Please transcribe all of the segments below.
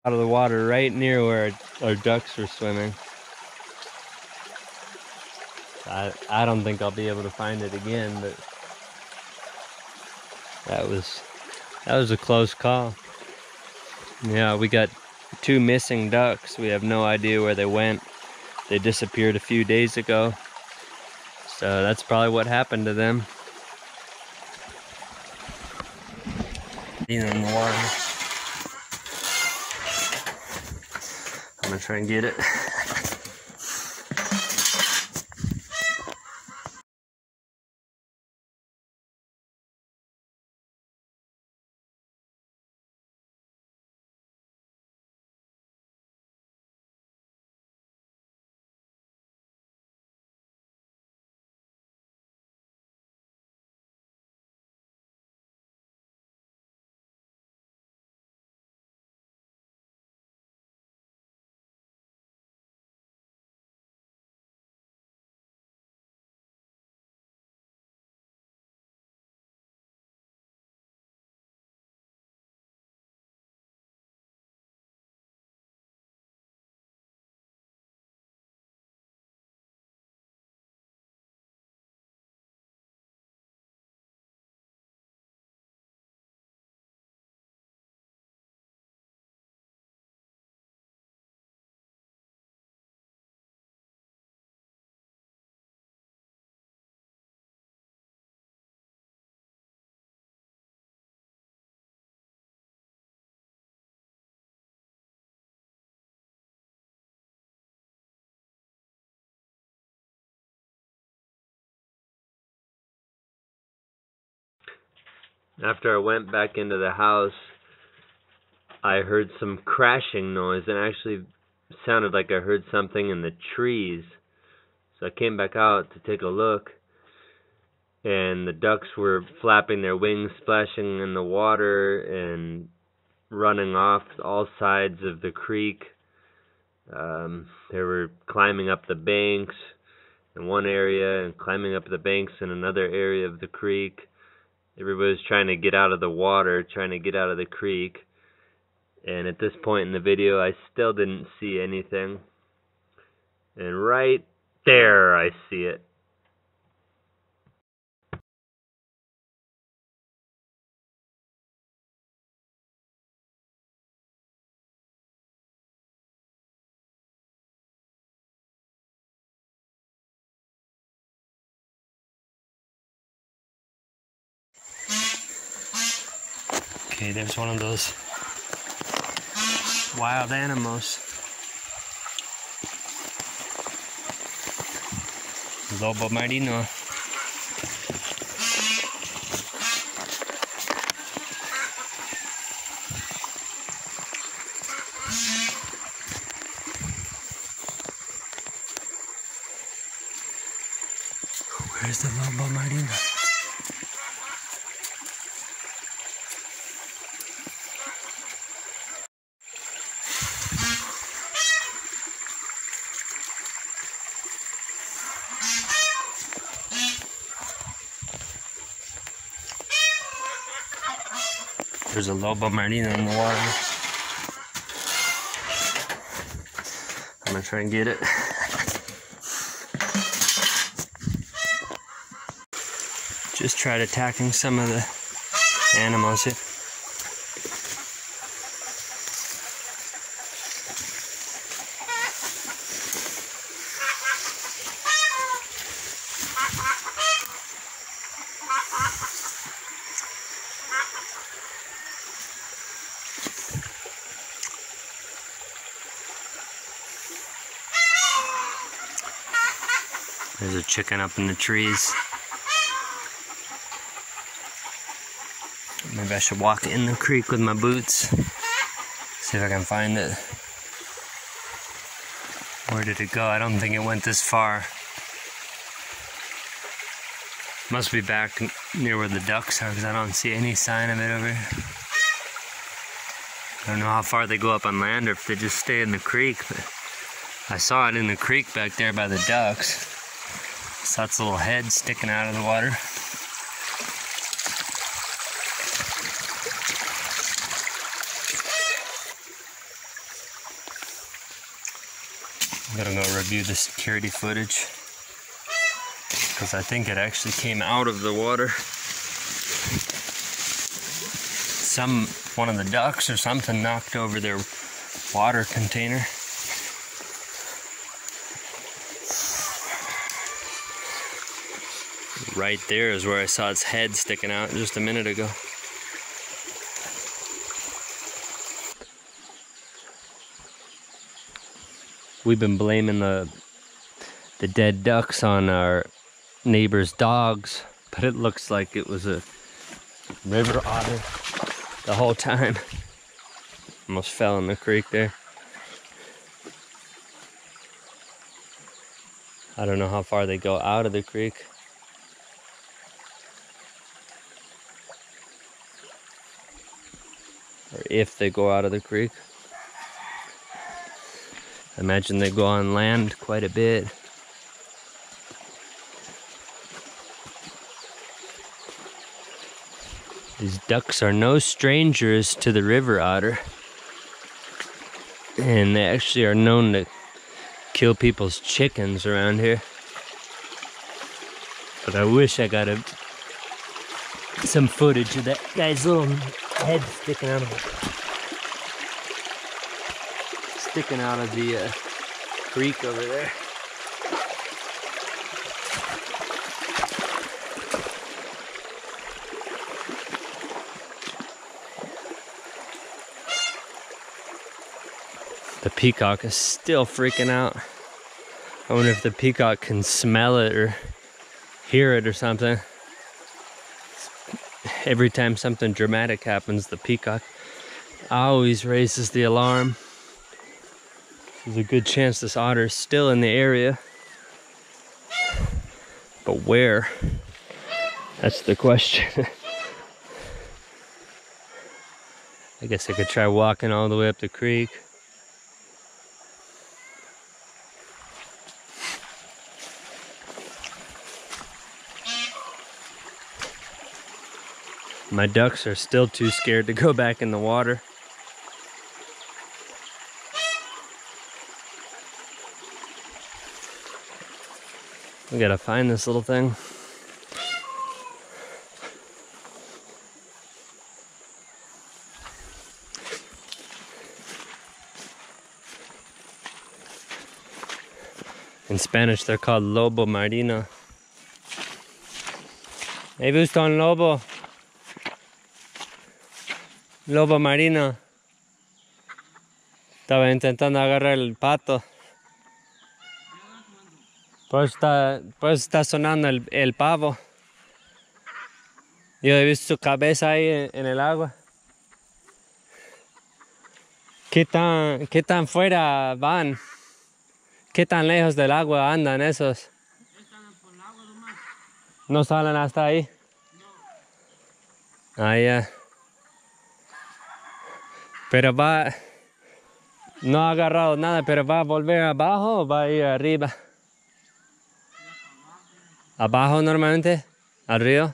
out of the water right near where our ducks were swimming. I don't think I'll be able to find it again, but that was a close call. Yeah, we got 2 missing ducks. We have no idea where they went. They disappeared a few days ago. So that's probably what happened to them. In the water. I'm gonna try and get it. After I went back into the house, I heard some crashing noise, and it actually sounded like I heard something in the trees. So I came back out to take a look, and the ducks were flapping their wings, splashing in the water, and running off all sides of the creek. They were climbing up the banks in one area and climbing up the banks in another area of the creek. Everybody was trying to get out of the water, trying to get out of the creek. And at this point in the video, I still didn't see anything. And right there, I see it. Okay, there's one of those wild animals. Lobo marino. Where's the lobo marino? There's a lobo marino in the water. I'm gonna try and get it. Just tried attacking some of the animals here. There's a chicken up in the trees. Maybe I should walk in the creek with my boots. See if I can find it. Where did it go? I don't think it went this far. Must be back near where the ducks are, because I don't see any sign of it over here. I don't know how far they go up on land or if they just stay in the creek, but I saw it in the creek back there by the ducks. So that's a little head sticking out of the water. I'm gonna go review the security footage because I think it actually came out of the water. One of the ducks or something knocked over their water container. Right there is where I saw its head sticking out just a minute ago. We've been blaming the dead ducks on our neighbor's dogs, but it looks like it was a river otter the whole time. Almost fell in the creek there. I don't know how far they go out of the creek. Or if they go out of the creek. I imagine they go on land quite a bit. These ducks are no strangers to the river otter. And they actually are known to kill people's chickens around here. But I wish I got some footage of that guy's little head sticking out of the creek over there. The peacock is still freaking out. I wonder if the peacock can smell it or hear it or something. Every time something dramatic happens, the peacock always raises the alarm. There's a good chance this otter is still in the area. But where? That's the question. I guess I could try walking all the way up the creek. My ducks are still too scared to go back in the water. We gotta find this little thing. In Spanish, they're called lobo marino. ¿He visto un lobo? Lobo marino. Estaba intentando agarrar el pato. Pues está sonando el pavo. Yo he visto su cabeza ahí en el agua. ¿Qué tan fuera van? ¿Qué tan lejos del agua andan esos? Están por el agua nomás. ¿No salen hasta ahí? No. Ah, ya. Pero no ha agarrado nada, pero va a volver abajo o va a ir arriba. Abajo normalmente, al río.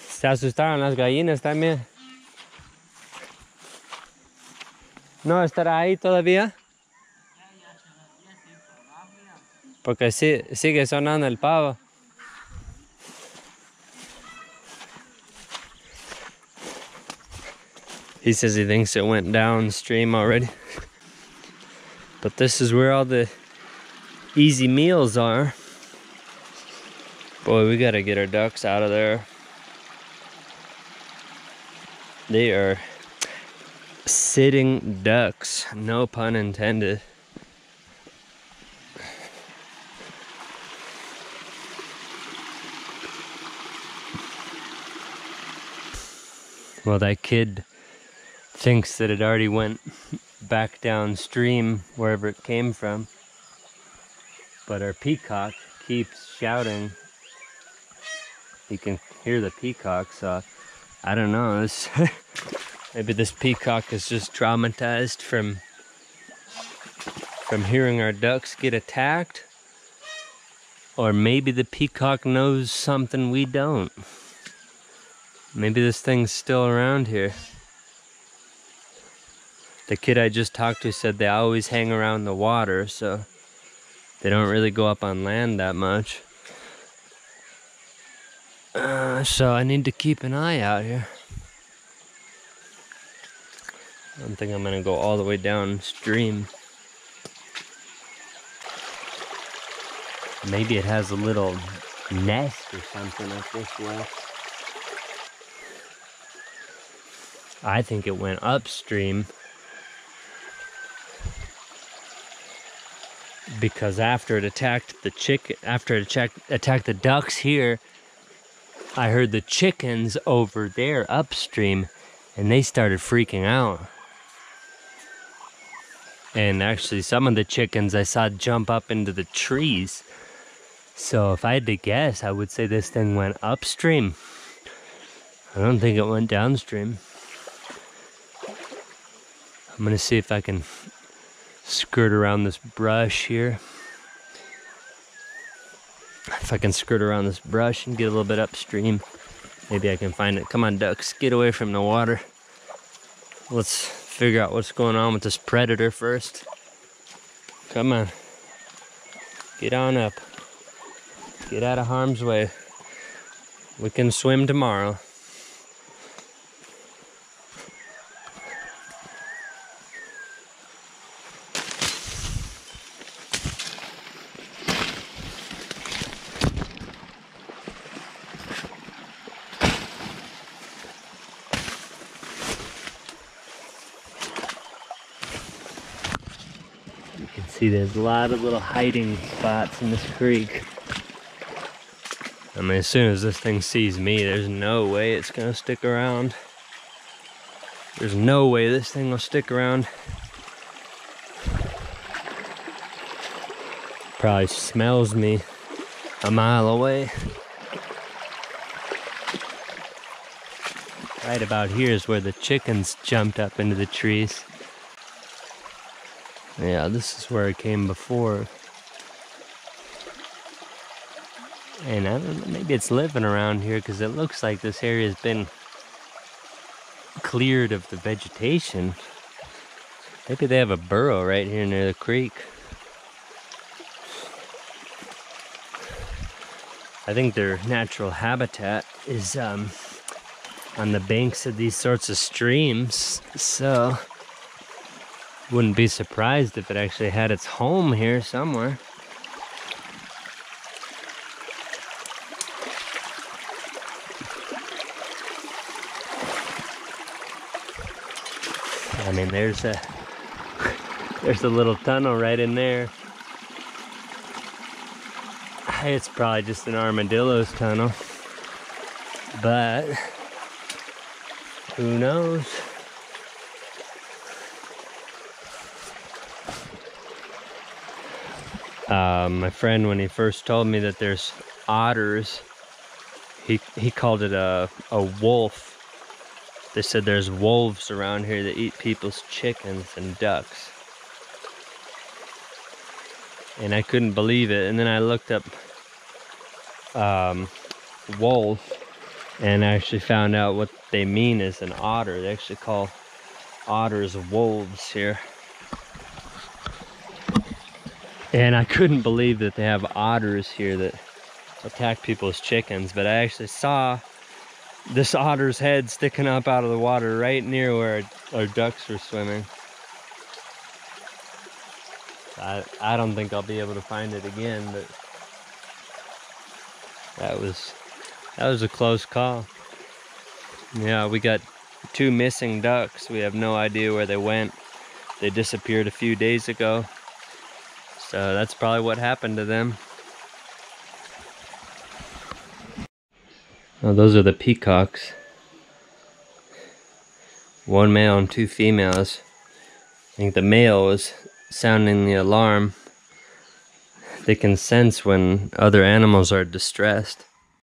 Se asustaron las gallinas también. ¿No estará ahí todavía? Porque sigue sonando el pavo. He says he thinks it went downstream already. But this is where all the easy meals are. Boy, we gotta get our ducks out of there. They are sitting ducks, no pun intended. Well, that kid thinks that it already went back downstream wherever it came from. But our peacock keeps shouting. You can hear the peacock, so I don't know. Maybe this peacock is just traumatized from hearing our ducks get attacked. Or maybe the peacock knows something we don't. Maybe this thing's still around here. The kid I just talked to said they always hang around the water, so they don't really go up on land that much. So I need to keep an eye out here. I don't think I'm gonna go all the way downstream. Maybe it has a little nest or something up this way. I think it went upstream because after it attacked the attacked the ducks here, I heard the chickens over there upstream, and they started freaking out. And actually, some of the chickens I saw jump up into the trees. So if I had to guess, I would say this thing went upstream. I don't think it went downstream. I'm gonna see if I can skirt around this brush here. If I can skirt around this brush and get a little bit upstream, maybe I can find it. Come on, ducks, get away from the water. Let's figure out what's going on with this predator first. Come on. Get on up. Get out of harm's way. We can swim tomorrow. See, there's a lot of little hiding spots in this creek. I mean, as soon as this thing sees me, there's no way it's gonna stick around. There's no way this thing will stick around. Probably smells me a mile away. Right about here is where the chickens jumped up into the trees. Yeah, this is where it came before. And I don't know, maybe it's living around here because it looks like this area has been cleared of the vegetation. Maybe they have a burrow right here near the creek. I think their natural habitat is on the banks of these sorts of streams, so wouldn't be surprised if it actually had its home here somewhere. I mean, there's a little tunnel right in there. It's probably just an armadillo's tunnel, but who knows? My friend, when he first told me that there's otters, he called it a wolf. They said there's wolves around here that eat people's chickens and ducks. And I couldn't believe it. And then I looked up wolf and I actually found out what they mean is an otter. They actually call otters wolves here. And I couldn't believe that they have otters here that attack people's chickens, but I actually saw this otter's head sticking up out of the water right near where our ducks were swimming. I don't think I'll be able to find it again, but that was a close call. Yeah, we got 2 missing ducks. We have no idea where they went. They disappeared a few days ago. So that's probably what happened to them. Oh, those are the peacocks. 1 male and 2 females. I think the male was sounding the alarm. They can sense when other animals are distressed.